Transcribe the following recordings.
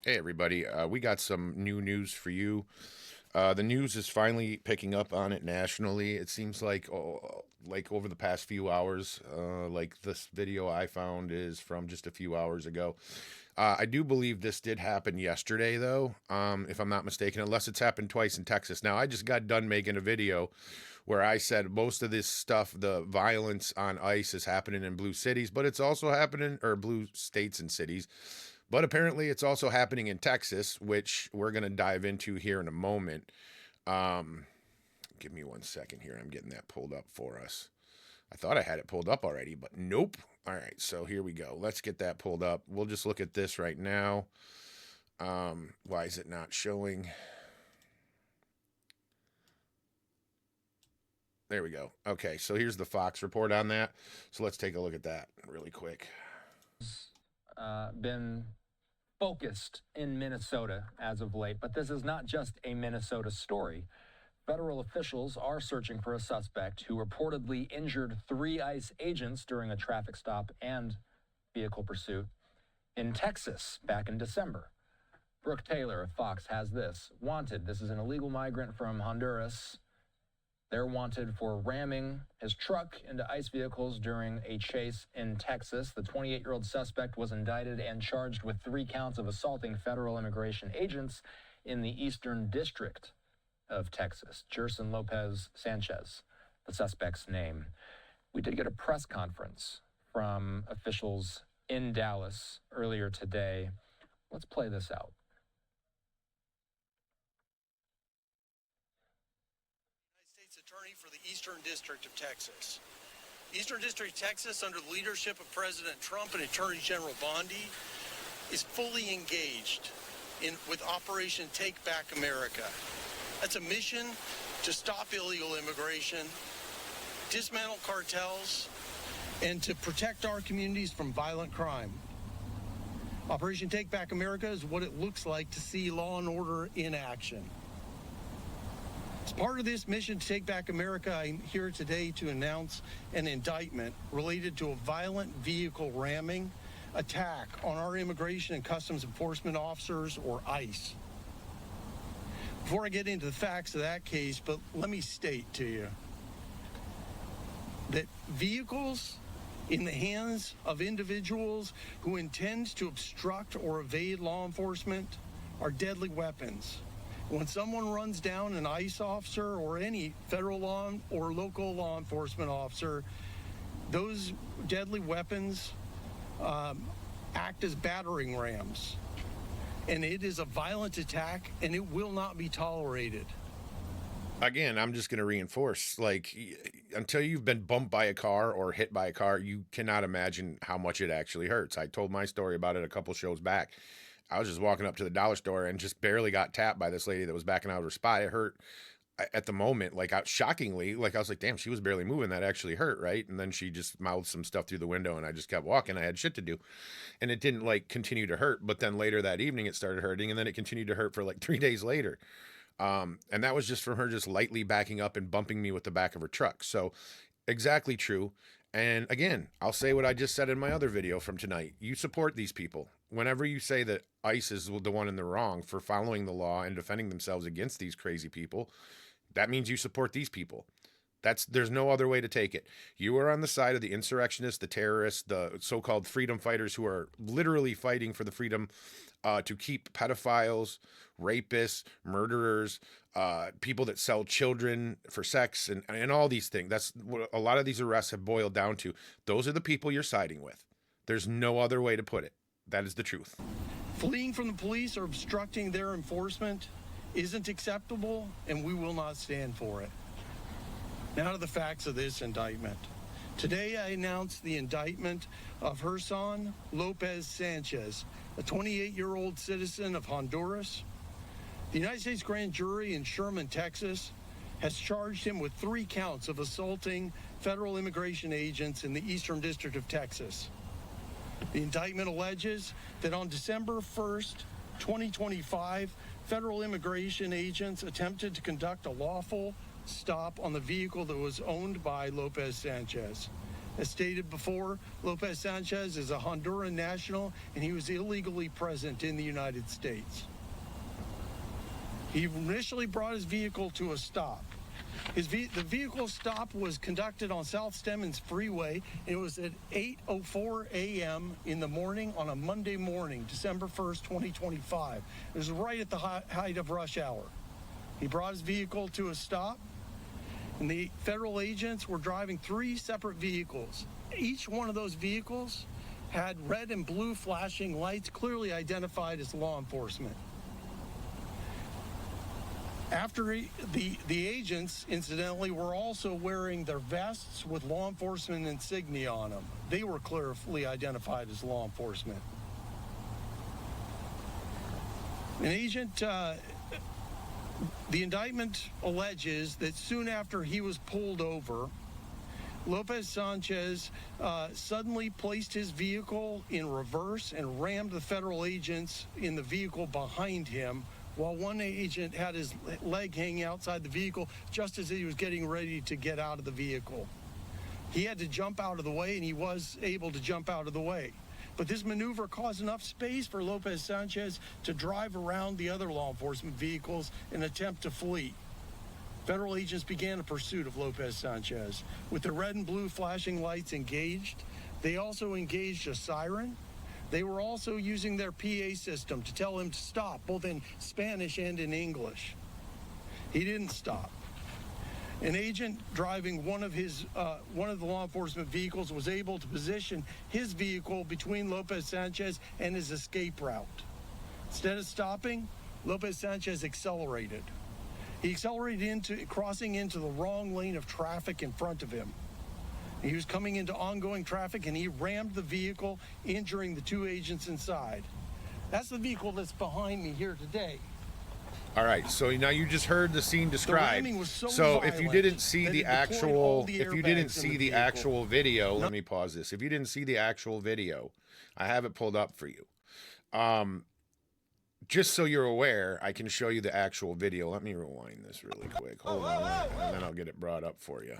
Hey, everybody. We got some new news for you. The news is finally picking up on it nationally. It seems like over the past few hours, like this video I found is from just a few hours ago. I do believe this did happen yesterday, though, if I'm not mistaken, unless it's happened twice in Texas. Now, I just got done making a video where I said most of this stuff, the violence on ICE is happening in blue cities, but it's also happening, or blue states and cities. But apparently, it's also happening in Texas, which we're going to dive into here in a moment. Um, Give me 1 second here. I'm getting that pulled up for us. I thought I had it pulled up already, but nope. All right, so here we go. Let's get that pulled up. We'll just look at this right now. Why is it not showing? There we go. Okay, so here's the Fox report on that. So let's take a look at that really quick. Been focused in Minnesota as of late, but this is not just a Minnesota story. Federal officials are searching for a suspect who reportedly injured 3 ICE agents during a traffic stop and vehicle pursuit in Texas back in December. Brooke Taylor of Fox has this. Wanted. This is an illegal migrant from Honduras. They're wanted for ramming his truck into ICE vehicles during a chase in Texas. The 28-year-old suspect was indicted and charged with 3 counts of assaulting federal immigration agents in the Eastern District of Texas. Jerson Lopez Sanchez, the suspect's name. We did get a press conference from officials in Dallas earlier today. Let's play this out. Attorney for the Eastern District of Texas. Eastern District of Texas, under the leadership of President Trump and Attorney General Bondi, is fully engaged with Operation Take Back America. That's a mission to stop illegal immigration, dismantle cartels, and to protect our communities from violent crime. Operation Take Back America is what it looks like to see law and order in action. As part of this mission to take back America, I'm here today to announce an indictment related to a violent vehicle ramming attack on our Immigration and Customs Enforcement officers, or ICE. Before I get into the facts of that case, but let me state to you that vehicles in the hands of individuals who intend to obstruct or evade law enforcement are deadly weapons. When someone runs down an ICE officer or any federal law or local law enforcement officer, those deadly weapons act as battering rams. And it is a violent attack, and it will not be tolerated. Again, I'm just going to reinforce, like, until you've been bumped by a car or hit by a car, you cannot imagine how much it actually hurts. I told my story about it a couple shows back. I was just walking up to the dollar store and just barely got tapped by this lady that was backing out of her spot. It hurt at the moment, like, shockingly, like, I was like, damn, she was barely moving. That actually hurt, right? And then she just mouthed some stuff through the window, and I just kept walking. I had shit to do, and it didn't, like, continue to hurt. But then later that evening, it started hurting, and then it continued to hurt for like 3 days later. And that was just from her just lightly backing up and bumping me with the back of her truck. So exactly true. And again, I'll say what I just said in my other video from tonight. You support these people. Whenever you say that ICE is the one in the wrong for following the law and defending themselves against these crazy people, that means you support these people. There's no other way to take it. You are on the side of the insurrectionists, the terrorists, the so-called freedom fighters who are literally fighting for the freedom to keep pedophiles, rapists, murderers, people that sell children for sex, and all these things. That's what a lot of these arrests have boiled down to. Those are the people you're siding with. There's no other way to put it. That is the truth. Fleeing from the police or obstructing their enforcement isn't acceptable, and we will not stand for it. Now to the facts of this indictment. Today I announced the indictment of Jerson Lopez Sanchez, a 28-year-old citizen of Honduras. The United States grand jury in Sherman, Texas, has charged him with 3 counts of assaulting federal immigration agents in the Eastern District of Texas. The indictment alleges that on December 1st, 2025, federal immigration agents attempted to conduct a lawful stop on the vehicle that was owned by Lopez Sanchez. As stated before, Lopez Sanchez is a Honduran national, and he was illegally present in the United States. He initially brought his vehicle to a stop. The vehicle stop was conducted on South Stemmons Freeway. It was at 8:04 a.m. in the morning on a Monday morning, December 1st, 2025. It was right at the height of rush hour. He brought his vehicle to a stop, and the federal agents were driving 3 separate vehicles. Each one of those vehicles had red and blue flashing lights, clearly identified as law enforcement. After the agents, incidentally, were also wearing their vests with law enforcement insignia on them. They were clearly identified as law enforcement. An agent, the indictment alleges that soon after he was pulled over, Lopez Sanchez suddenly placed his vehicle in reverse and rammed the federal agents in the vehicle behind him, while one agent had his leg hanging outside the vehicle just as he was getting ready to get out of the vehicle. He had to jump out of the way, and he was able to jump out of the way. But this maneuver caused enough space for Lopez Sanchez to drive around the other law enforcement vehicles and attempt to flee. Federal agents began a pursuit of Lopez Sanchez. With the red and blue flashing lights engaged, they also engaged a siren. They were also using their PA system to tell him to stop, both in Spanish and in English. He didn't stop. An agent driving one of the law enforcement vehicles was able to position his vehicle between Lopez Sanchez and his escape route. Instead of stopping, Lopez Sanchez accelerated. He accelerated crossing into the wrong lane of traffic in front of him. He was coming into ongoing traffic, and he rammed the vehicle, injuring the 2 agents inside. That's the vehicle that's behind me here today. All right, so now you just heard the scene described. The ramming was So if you didn't see the actual, actual video, let me pause this. If you didn't see the actual video, I have it pulled up for you. Just so you're aware, I can show you the actual video. Let me rewind this really quick. Hold on, and then I'll get it brought up for you.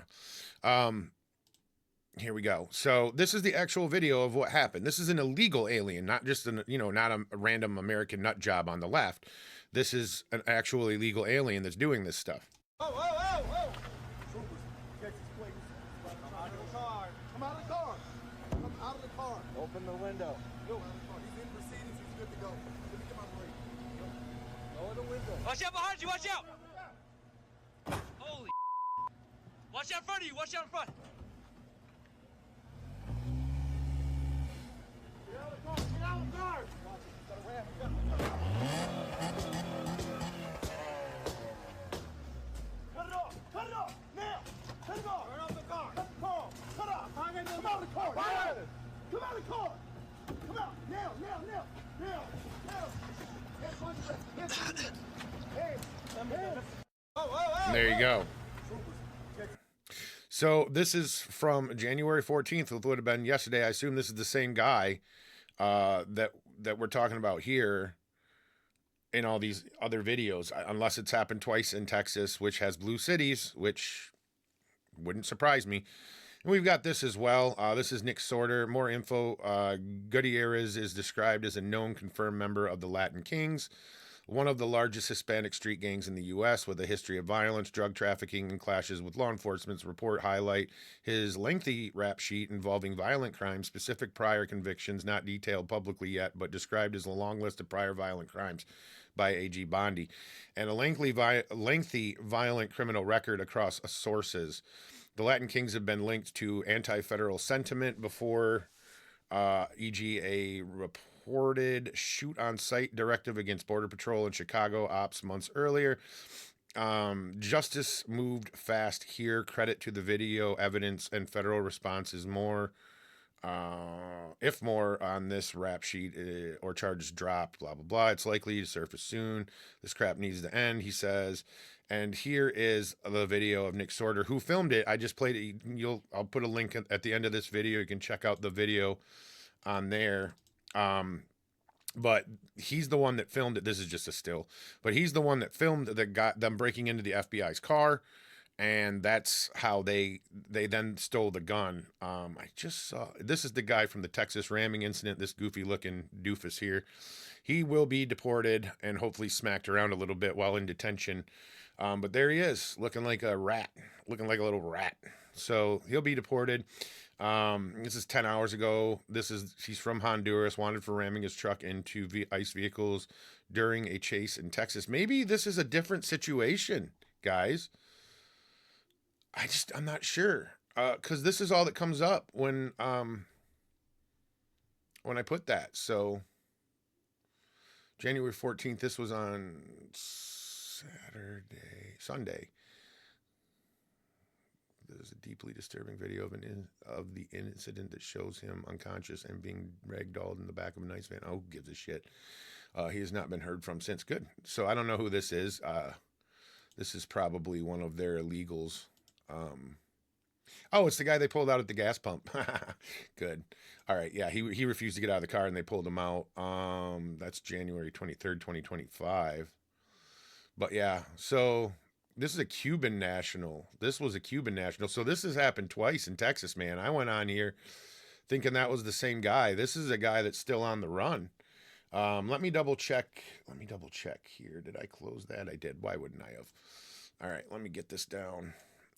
Here we go. So this is the actual video of what happened. This is an illegal alien, not just not a random American nut job on the left. This is an actual illegal alien that's doing this stuff. Troopers, Texas police. Come out of the car. Come out of the car. Come out of the car. Open the window. Yo, he's in proceedings. He's good to go. Let me get my brake. Lower the window. Watch out behind you. Watch out. Holy. Watch out in front of you. Watch out in front. Get out of the car. Get out of the car. Got a ram. Cut it off. Cut it off. Now. Cut it off. Turn off the car. Cut the car. Cut off. Come out of the car. Come out of the car. Come out. Now. There you go. So this is from January 14th, it would have been yesterday. I assume this is the same guy that we're talking about here in all these other videos, unless it's happened twice in Texas, which has blue cities, which wouldn't surprise me. And we've got this as well. This is Nick Sorter. More info. Gutierrez is described as a known confirmed member of the Latin Kings, one of the largest Hispanic street gangs in the U.S. with a history of violence, drug trafficking, and clashes with law enforcement's report highlight his lengthy rap sheet involving violent crimes, specific prior convictions not detailed publicly yet, but described as a long list of prior violent crimes by A.G. Bondi, and a lengthy violent criminal record across sources. The Latin Kings have been linked to anti-federal sentiment before, e.g. a reported shoot-on-sight directive against Border Patrol in Chicago ops months earlier. Justice moved fast here. Credit to the video evidence and federal response is more, if more on this rap sheet or charges dropped, blah, blah, blah. It's likely to surface soon. This crap needs to end, he says. And here is the video of Nick Sorter, who filmed it. I just played it. I'll put a link at the end of this video. You can check out the video on there. But he's the one that filmed it. This is just a still. But he's the one that filmed that got them breaking into the FBI's car and that's how they then stole the gun. I just saw, this is the guy from the Texas ramming incident, this goofy looking doofus here. He will be deported and hopefully smacked around a little bit while in detention. But there he is, looking like a rat, looking like a little rat. So he'll be deported. This is 10 hours ago. He's from Honduras, wanted for ramming his truck into ICE vehicles during a chase in Texas. Maybe this is a different situation, guys. I'm not sure. Cause this is all that comes up when I put that. So January 14th, this was on Sunday. There's a deeply disturbing video of the incident that shows him unconscious and being ragdolled in the back of a nice van. Oh, who gives a shit? He has not been heard from since. Good. So I don't know who this is. This is probably one of their illegals. Oh, it's the guy they pulled out at the gas pump. Good. All right. Yeah, he refused to get out of the car and they pulled him out. That's January 23rd, 2025. But yeah, so this is a Cuban national. This was a Cuban national. So this has happened twice in Texas, man. I went on here thinking that was the same guy. This is a guy that's still on the run. Let me double check. Let me double check here. Did I close that? I did. Why wouldn't I have? All right, let me get this down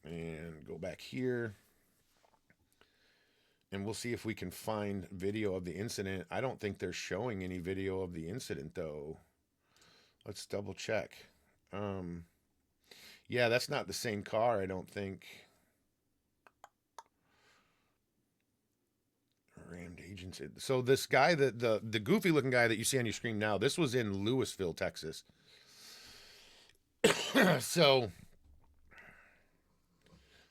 and go back here. And we'll see if we can find video of the incident. I don't think they're showing any video of the incident, though. Let's double check. Yeah, that's not the same car, I don't think. Rammed agents. So this guy, the goofy looking guy that you see on your screen now, this was in Louisville, Texas. So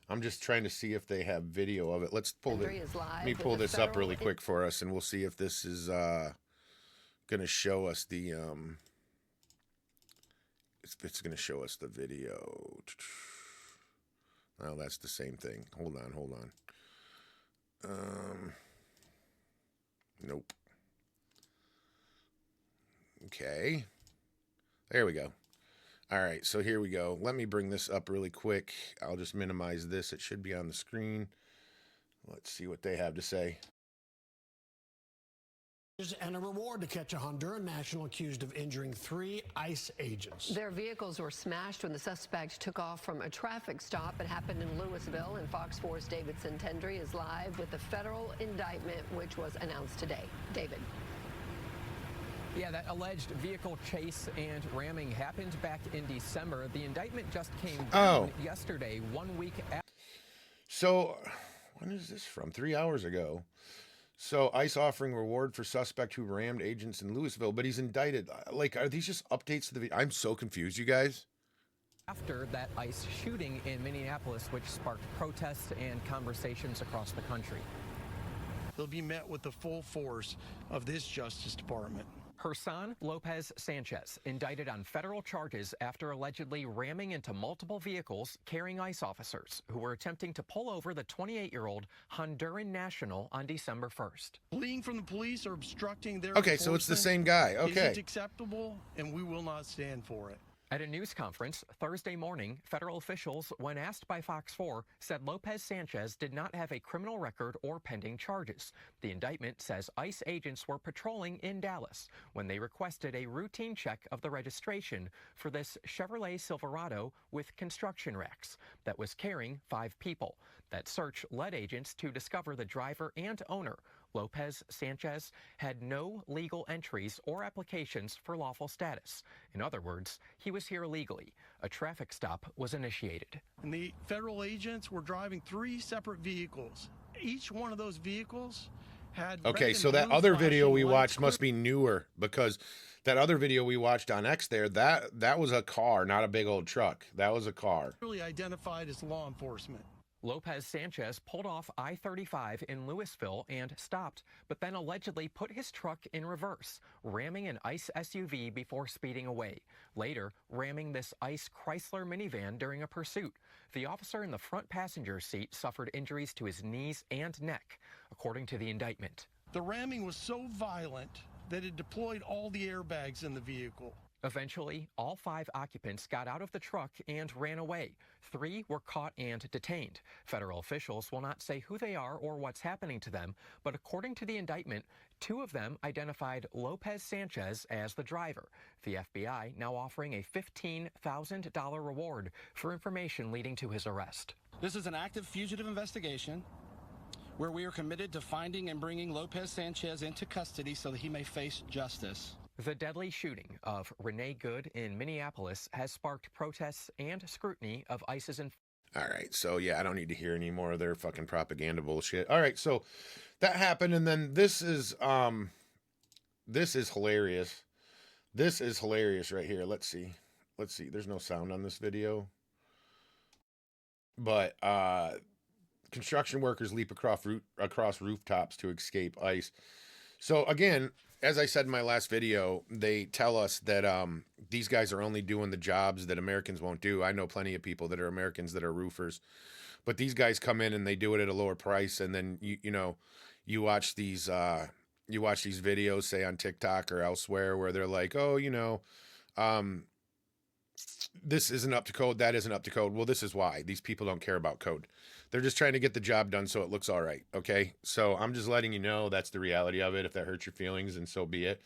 I'm just trying to see if they have video of it. Let's pull it. Let me pull this up really quick for us, and we'll see if this is going to show us the it's going to show us the video. Oh, that's the same thing. Hold on. Nope. Okay. There we go. All right, so here we go. Let me bring this up really quick. I'll just minimize this. It should be on the screen. Let's see what they have to say. And a reward to catch a Honduran national accused of injuring 3 ICE agents. Their vehicles were smashed when the suspect took off from a traffic stop. It happened in Louisville, and Fox 4's David Santendry is live with the federal indictment, which was announced today. David. Yeah, that alleged vehicle chase and ramming happened back in December. The indictment just came down yesterday, 1 week after. So, when is this from? 3 hours ago. So, ICE offering reward for suspect who rammed agents in Louisville, but he's indicted. Like, are these just updates to the video? I'm so confused, you guys. After that ICE shooting in Minneapolis, which sparked protests and conversations across the country. They'll be met with the full force of this Justice Department. Hersan Lopez Sanchez indicted on federal charges after allegedly ramming into multiple vehicles carrying ICE officers who were attempting to pull over the 28-year-old Honduran national on December 1st. Fleeing from the police or obstructing their Okay, so it's the same guy. Okay. Isn't acceptable, and we will not stand for it. At a news conference Thursday morning, federal officials, when asked by Fox 4, said Lopez Sanchez did not have a criminal record or pending charges. The indictment says ICE agents were patrolling in Dallas when they requested a routine check of the registration for this Chevrolet Silverado with construction racks that was carrying 5 people. That search led agents to discover the driver and owner. Lopez Sanchez had no legal entries or applications for lawful status. In other words, he was here illegally. A traffic stop was initiated. And the federal agents were driving 3 separate vehicles. Each one of those vehicles had... Okay, so that other video we watched must be newer, because that other video we watched on X there, that was a car, not a big old truck. That was a car. Really identified as law enforcement. Lopez Sanchez pulled off I-35 in Louisville and stopped, but then allegedly put his truck in reverse, ramming an ICE SUV before speeding away. Later, ramming this ICE Chrysler minivan during a pursuit. The officer in the front passenger seat suffered injuries to his knees and neck, according to the indictment. The ramming was so violent that it deployed all the airbags in the vehicle. Eventually, all 5 occupants got out of the truck and ran away. 3 were caught and detained. Federal officials will not say who they are or what's happening to them, but according to the indictment, 2 of them identified Lopez Sanchez as the driver. The FBI now offering a $15,000 reward for information leading to his arrest. This is an active fugitive investigation where we are committed to finding and bringing Lopez Sanchez into custody so that he may face justice. The deadly shooting of Renee Good in Minneapolis has sparked protests and scrutiny of ICE's All right, so yeah, I don't need to hear any more of their fucking propaganda bullshit. All right, so that happened, and then this is hilarious. This is hilarious right here. Let's see. There's no sound on this video, but construction workers leap across rooftops to escape ICE. So again, as I said in my last video, they tell us that these guys are only doing the jobs that Americans won't do. I know plenty of people that are Americans that are roofers, but these guys come in and they do it at a lower price. And then you watch these videos, say on TikTok or elsewhere, where they're like, oh, this isn't up to code, that isn't up to code. Well, this is why. These people don't care about code. They're just trying to get the job done so it looks all right, okay? So I'm just letting you know that's the reality of it. If that hurts your feelings, and so be it.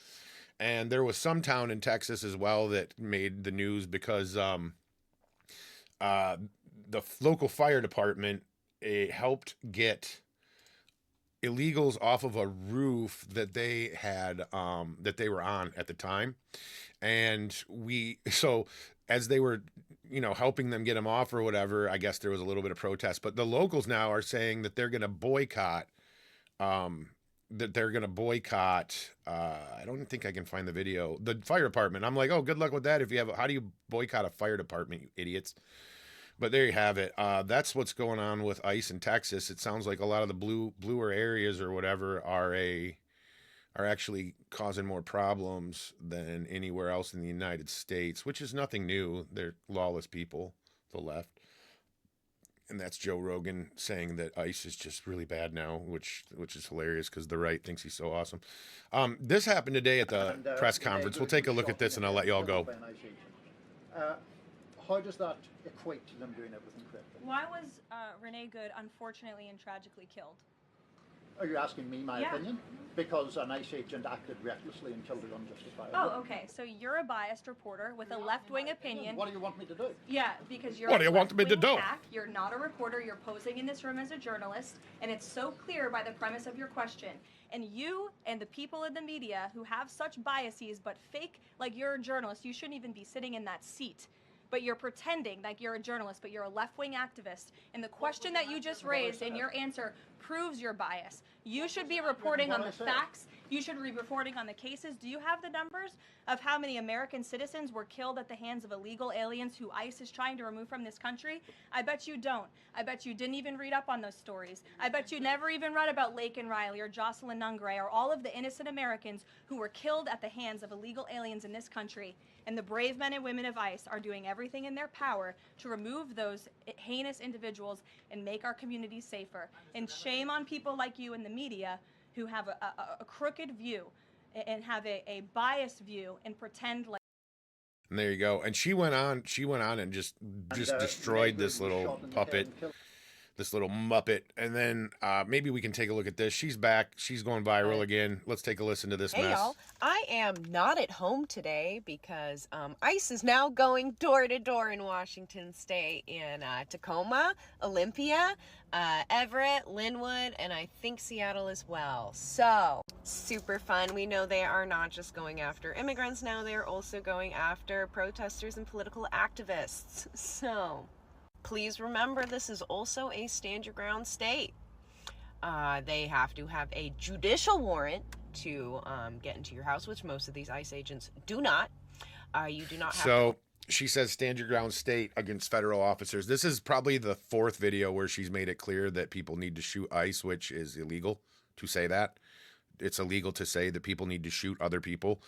And there was some town in Texas as well that made the news because the local fire department helped get illegals off of a roof that they had that they were on at the time. And so as they were helping them get them off or whatever, I guess there was a little bit of protest, but the locals now are saying that they're going to boycott I don't think I can find the video, the fire department. I'm like, oh, good luck with that. How do you boycott a fire department, you idiots? But there you have it. That's what's going on with ICE in Texas. It sounds like a lot of the bluer areas or whatever are actually causing more problems than anywhere else in the United States, which is nothing new. They're lawless people, the left. And that's Joe Rogan saying that ICE is just really bad now, which is hilarious because the right thinks he's so awesome. This happened today at the press conference. We'll take a look at this and I'll let y'all go. How does that equate to them doing everything correctly? Why was Renee Good unfortunately and tragically killed? Are you asking me my opinion? Because an ICE agent acted recklessly and killed her unjustifiably. Oh, okay. So you're a biased reporter with a left-wing opinion. What do you want me to do? Yeah, because you're What do you want me to do? Hack. You're not a reporter. You're posing in this room as a journalist, and it's so clear by the premise of your question. And you and the people in the media who have such biases but fake like you're a journalist, you shouldn't even be sitting in that seat. But you're pretending like you're a journalist, but you're a left-wing activist. And the question that you just raised and your answer proves your bias. You should be reporting on the facts. You should be reporting on the cases. Do you have the numbers of how many American citizens were killed at the hands of illegal aliens who ICE is trying to remove from this country? I bet you don't. I bet you didn't even read up on those stories. I bet you never even read about Lake and Riley or Jocelyn Nungray or all of the innocent Americans who were killed at the hands of illegal aliens in this country. And the brave men and women of ICE are doing everything in their power to remove those heinous individuals and make our communities safer. And shame on people like you in the media who have a crooked view and have a biased view and pretend like. And there you go. And she went on and just destroyed this little puppet, this little muppet. And then maybe we can take a look at this. She's back. She's going viral again. Let's take a listen to this mess. Hey y'all, I am not at home today because ICE is now going door to door in Washington State, in Tacoma, Olympia, Everett, Linwood, and I think Seattle as well. So super fun. We know they are not just going after immigrants now, they are also going after protesters and political activists. So please remember, this is also a stand your ground state. They have to have a judicial warrant to get into your house, which most of these ICE agents do not. You do not have to. She says stand your ground state against federal officers. This is probably the 4th video where she's made it clear that people need to shoot ICE, which is illegal to say that. It's illegal to say that people need to shoot other people.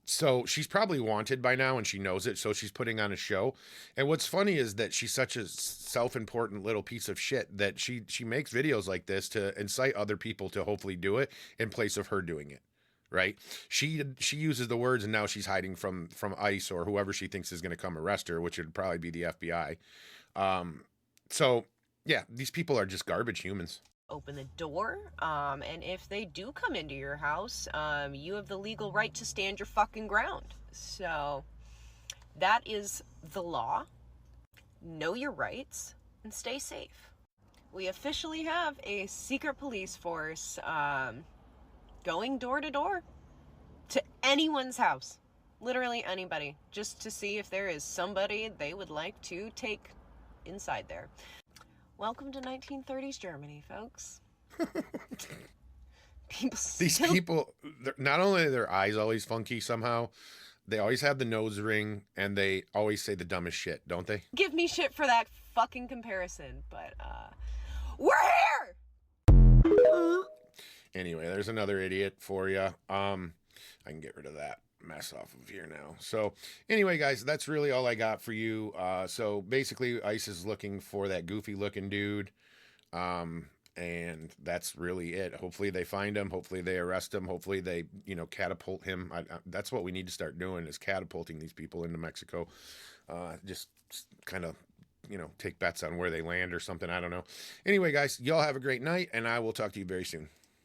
So she's probably wanted by now and she knows it. So she's putting on a show. And what's funny is that she's such a self-important little piece of shit that she makes videos like this to incite other people to hopefully do it in place of her doing it. right? She uses the words, and now she's hiding from ICE or whoever she thinks is going to come arrest her, which would probably be the FBI. So yeah, these people are just garbage humans. Open the door, and if they do come into your house, you have the legal right to stand your fucking ground. So that is the law. Know your rights and stay safe. We officially have a secret police force going door to door to anyone's house, literally anybody, just to see if there is somebody they would like to take inside there. Welcome to 1930s Germany, folks. These people, not only are their eyes always funky somehow, they always have the nose ring, and they always say the dumbest shit, don't they? Give me shit for that fucking comparison, but we're here. Anyway, there's another idiot for you. I can get rid of that mess off of here now. So anyway, guys, that's really all I got for you. So basically, ICE is looking for that goofy looking dude. And that's really it. Hopefully they find him. Hopefully they arrest him. Hopefully they, catapult him. That's what we need to start doing, is catapulting these people into Mexico. Just kind of, take bets on where they land or something. I don't know. Anyway, guys, y'all have a great night, and I will talk to you very soon.